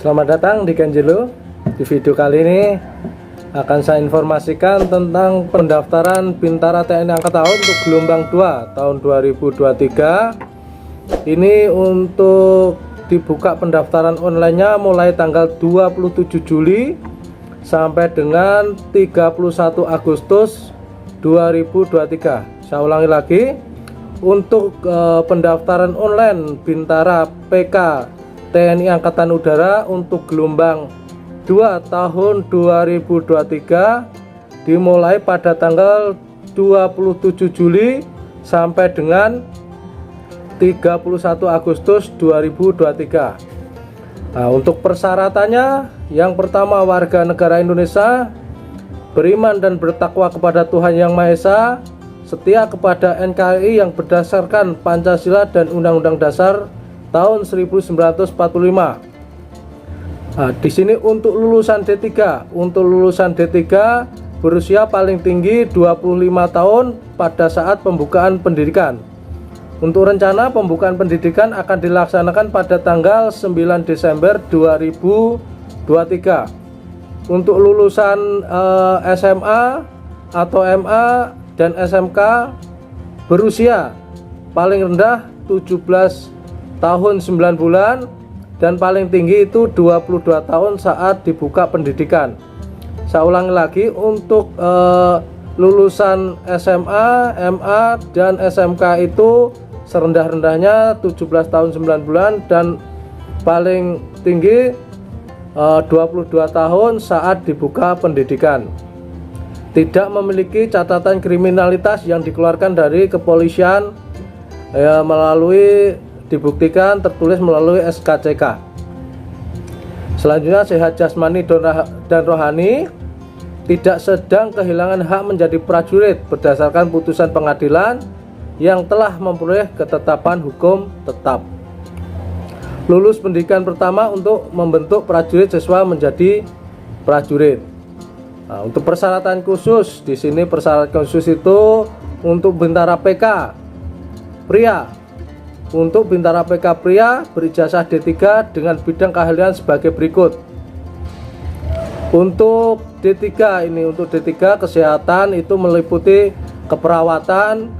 Selamat datang di Kenjelo. Di video kali ini akan saya informasikan tentang pendaftaran Bintara TNI Angkatan Laut untuk gelombang 2 tahun 2023. Ini untuk dibuka pendaftaran online-nya mulai tanggal 27 Juli sampai dengan 31 Agustus 2023. Saya ulangi lagi, untuk pendaftaran online Bintara PK TNI Angkatan Udara untuk gelombang 2 tahun 2023 dimulai pada tanggal 27 Juli sampai dengan 31 Agustus 2023. Nah, untuk persyaratannya, yang pertama warga negara Indonesia, beriman dan bertakwa kepada Tuhan Yang Maha Esa, setia kepada NKRI yang berdasarkan Pancasila dan Undang-Undang Dasar tahun 1945. Nah, di sini untuk lulusan D3, berusia paling tinggi 25 tahun pada saat pembukaan pendidikan. Untuk rencana pembukaan pendidikan akan dilaksanakan pada tanggal 9 Desember 2023. Untuk lulusan SMA atau MA dan SMK berusia paling rendah 17 tahun 9 bulan dan paling tinggi itu 22 tahun saat dibuka pendidikan. Saya ulangi lagi, untuk lulusan SMA, MA dan SMK itu serendah-rendahnya 17 tahun 9 bulan dan paling tinggi 22 tahun saat dibuka pendidikan. Tidak memiliki catatan kriminalitas yang dikeluarkan dari kepolisian dibuktikan tertulis melalui SKCK. Selanjutnya, sehat jasmani dan rohani, tidak sedang kehilangan hak menjadi prajurit berdasarkan putusan pengadilan yang telah memperoleh ketetapan hukum tetap. Lulus pendidikan pertama untuk membentuk prajurit siswa menjadi prajurit. Nah, untuk persyaratan khusus, di sini persyaratan khusus itu untuk Bintara PK pria. Untuk Bintara PK pria berijazah D3 dengan bidang keahlian sebagai berikut. Untuk D3 kesehatan itu meliputi keperawatan,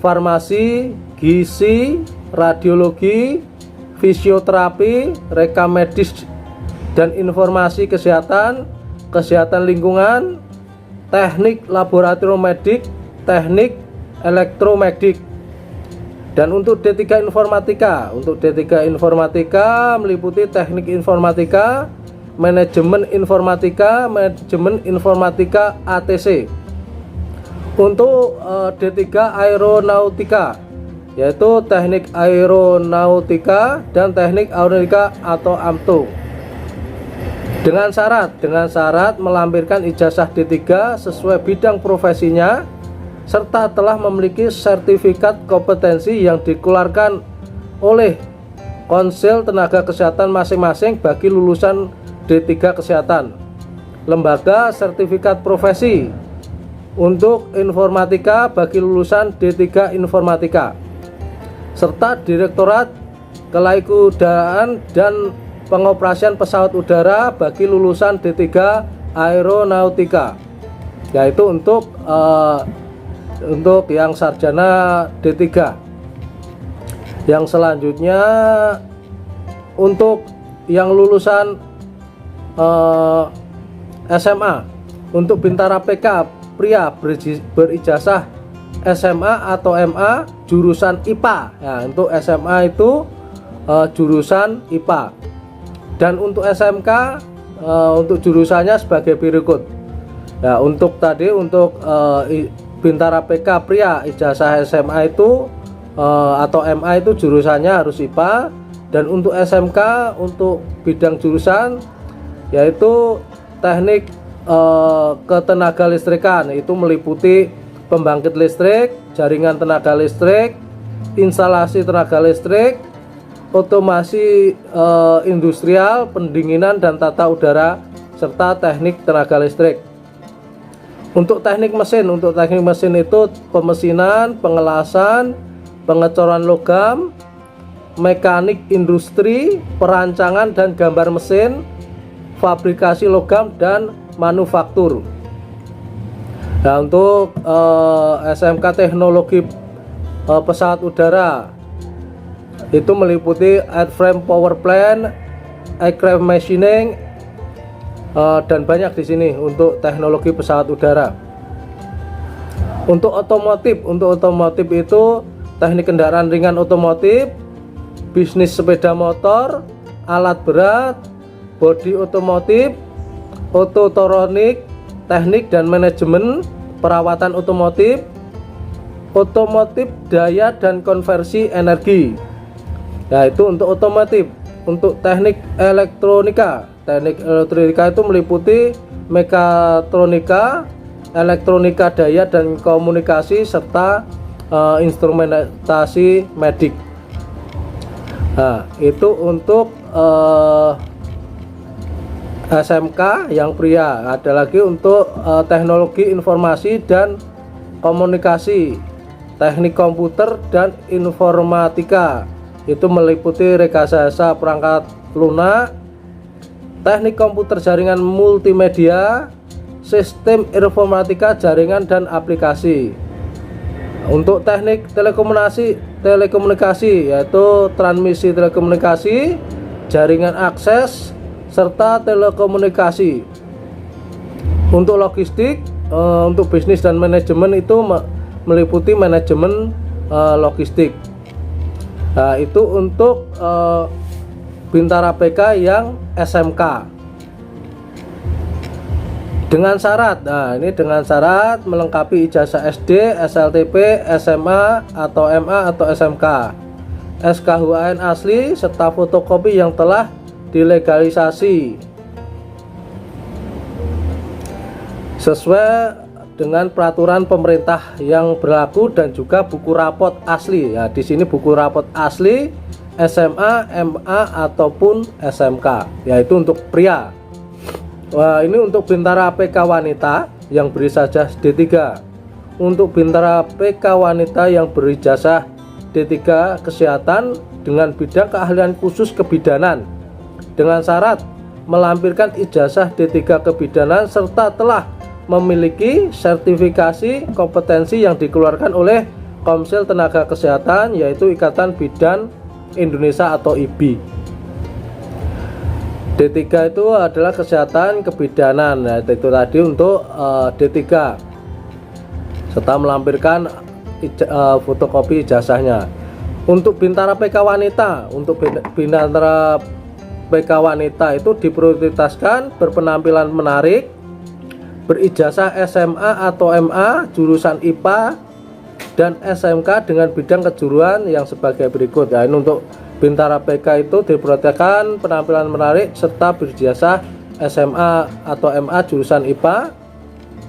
farmasi, gizi, radiologi, fisioterapi, rekam medis dan informasi kesehatan, kesehatan lingkungan, teknik laboratorium medik, teknik elektromedik. Dan untuk D3 informatika, meliputi teknik informatika, manajemen informatika ATC. Untuk D3 aeronautika, yaitu teknik aeronautika dan teknik aeronautika atau AMTO. Dengan syarat melampirkan ijazah D3 sesuai bidang profesinya, serta telah memiliki sertifikat kompetensi yang dikeluarkan oleh Konsil Tenaga Kesehatan masing-masing bagi lulusan D3 Kesehatan. Lembaga sertifikat profesi untuk informatika bagi lulusan D3 Informatika, serta Direktorat Kelaikudaraan dan Pengoperasian Pesawat Udara bagi lulusan D3 Aeronautika, yaitu untuk yang sarjana D3. Yang selanjutnya, untuk yang lulusan SMA, untuk Bintara PK pria berijazah SMA atau MA jurusan IPA. Ya, untuk SMA itu jurusan IPA. Dan untuk SMK untuk jurusannya sebagai berikut. Ya, untuk Bintara PK pria ijazah SMA itu atau MA itu jurusannya harus IPA. Dan untuk SMK untuk bidang jurusan yaitu teknik ketenaga listrikan, itu meliputi pembangkit listrik, jaringan tenaga listrik, instalasi tenaga listrik, otomasi industrial, pendinginan dan tata udara, serta teknik tenaga listrik. Untuk teknik mesin itu pemesinan, pengelasan, pengecoran logam, mekanik industri, perancangan dan gambar mesin, fabrikasi logam dan manufaktur. Nah, untuk SMK teknologi pesawat udara itu meliputi airframe power plant, aircraft machining, dan banyak di sini untuk teknologi pesawat udara. Untuk otomotif itu teknik kendaraan ringan otomotif, bisnis sepeda motor, alat berat, bodi otomotif, ototronik, teknik dan manajemen perawatan otomotif, otomotif daya dan konversi energi. Nah, itu untuk otomotif. Untuk teknik elektronika itu meliputi mekatronika, elektronika daya dan komunikasi, serta instrumentasi medik. Nah, itu untuk SMK yang pria. Ada lagi untuk teknologi informasi dan komunikasi, teknik komputer dan informatika, itu meliputi rekayasa perangkat lunak, teknik komputer jaringan multimedia, sistem informatika jaringan dan aplikasi. Untuk teknik telekomunikasi yaitu transmisi telekomunikasi, jaringan akses, serta telekomunikasi. Untuk logistik, untuk bisnis dan manajemen itu meliputi manajemen logistik. Nah, itu untuk Bintara PK yang SMK. Dengan syarat, nah ini dengan syarat melengkapi ijazah SD, SLTP, SMA atau MA atau SMK, SKHUAN asli serta fotokopi yang telah dilegalisasi sesuai dengan peraturan pemerintah yang berlaku, dan juga buku rapot asli. Ya, di sini buku rapot asli SMA, MA ataupun SMK, yaitu untuk pria. Wah, ini untuk Bintara PK wanita yang berijazah D3. Untuk Bintara PK wanita yang berijazah D3 kesehatan dengan bidang keahlian khusus kebidanan, dengan syarat melampirkan ijazah D3 kebidanan serta telah memiliki sertifikasi kompetensi yang dikeluarkan oleh Komsel Tenaga Kesehatan, yaitu Ikatan Bidan Indonesia atau IBI. D3 itu adalah kesehatan kebidanan. Nah, itu tadi untuk D3 serta melampirkan fotokopi ijazahnya. Untuk Bintara PK wanita, untuk Bintara PK wanita itu diprioritaskan berpenampilan menarik, berijazah SMA atau MA jurusan IPA dan SMK dengan bidang kejuruan yang sebagai berikut. Ya, ini untuk Bintara PK itu diprioritaskan penampilan menarik serta berijazah SMA atau MA jurusan IPA.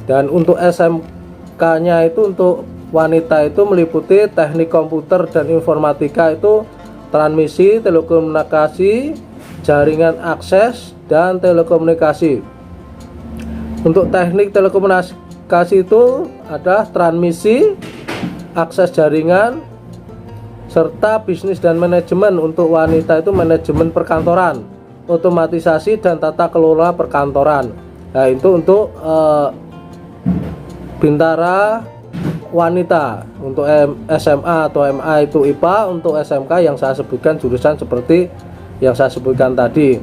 Dan untuk SMK-nya itu untuk wanita itu meliputi teknik komputer dan informatika, itu transmisi, telekomunikasi, jaringan akses dan telekomunikasi. Untuk teknik telekomunikasi itu ada transmisi, akses jaringan, serta bisnis dan manajemen. Untuk wanita itu manajemen perkantoran, otomatisasi dan tata kelola perkantoran. Nah, itu untuk Bintara wanita. Untuk SMA atau MA itu IPA, untuk SMK yang saya sebutkan jurusan seperti yang saya sebutkan tadi,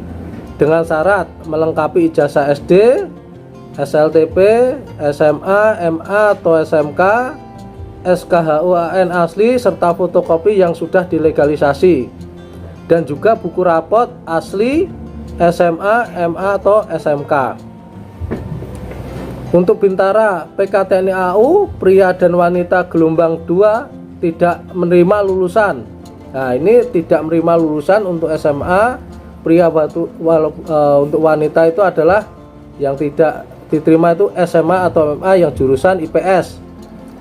dengan syarat melengkapi ijazah SD, SLTP, SMA, MA atau SMK, SKHUAN asli serta fotokopi yang sudah dilegalisasi, dan juga buku rapot asli SMA, MA atau SMK. Untuk Bintara PK TNI AU pria dan wanita gelombang 2 tidak menerima lulusan. Nah, ini tidak menerima lulusan untuk SMA pria, untuk wanita itu adalah yang tidak diterima itu SMA atau MA yang jurusan IPS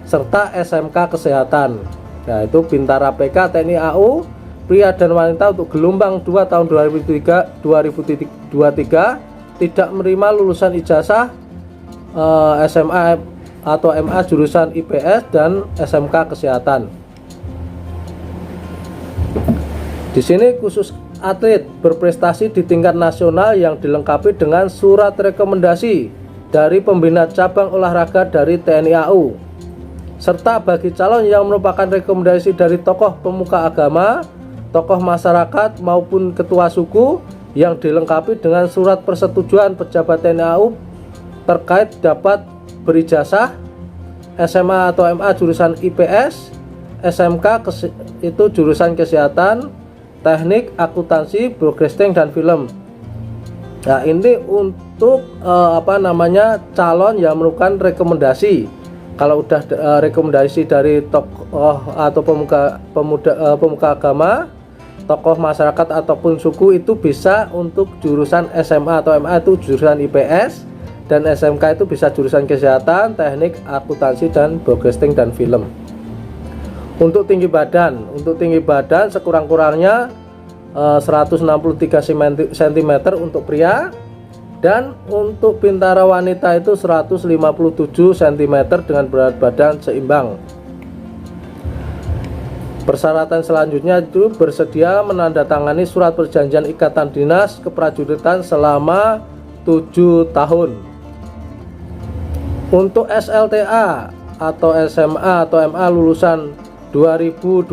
serta SMK kesehatan. Nah, itu Bintara PK TNI AU pria dan wanita untuk gelombang 2 tahun 2023 tidak menerima lulusan ijazah SMA atau MA jurusan IPS dan SMK kesehatan. Di sini khusus atlet berprestasi di tingkat nasional yang dilengkapi dengan surat rekomendasi dari pembina cabang olahraga dari TNI AU, serta bagi calon yang merupakan rekomendasi dari tokoh pemuka agama, tokoh masyarakat maupun ketua suku yang dilengkapi dengan surat persetujuan pejabat TNI AU terkait dapat berijazah SMA atau MA jurusan IPS, SMK itu jurusan kesehatan, teknik, akuntansi, broadcasting dan film. Nah, ini untuk calon yang merupakan rekomendasi. Kalau udah rekomendasi dari tokoh atau pemuka agama, tokoh masyarakat ataupun suku, itu bisa untuk jurusan SMA atau MA itu jurusan IPS, dan SMK itu bisa jurusan kesehatan, teknik, akuntansi dan broadcasting dan film. Untuk tinggi badan sekurang-kurangnya 163 cm untuk pria, dan untuk bintara wanita itu 157 cm dengan berat badan seimbang. Persyaratan selanjutnya itu bersedia menandatangani surat perjanjian ikatan dinas keprajuritan selama 7 tahun. Untuk SLTA atau SMA atau MA lulusan 2020,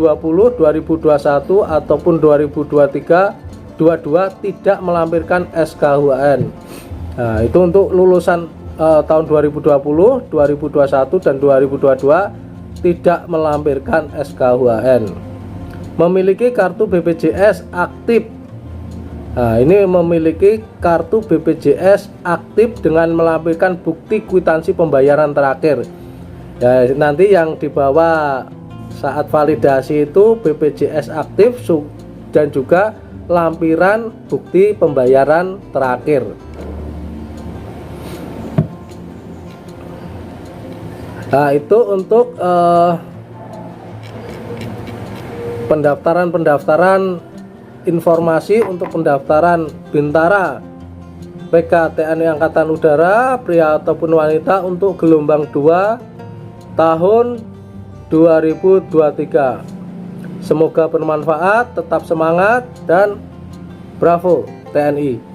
2021 ataupun 2023 tidak melampirkan SKHUN. Nah, itu untuk lulusan tahun 2020, 2021 dan 2022 tidak melampirkan SKHUN. Memiliki kartu BPJS aktif. Nah, ini memiliki kartu BPJS aktif dengan melampirkan bukti kwitansi pembayaran terakhir. Ya, nanti yang dibawa saat validasi itu BPJS aktif dan juga lampiran bukti pembayaran terakhir. Nah, itu untuk pendaftaran informasi untuk pendaftaran bintara PK TNI Angkatan Udara pria ataupun wanita untuk gelombang 2 tahun 2023. Semoga bermanfaat, tetap semangat dan bravo TNI.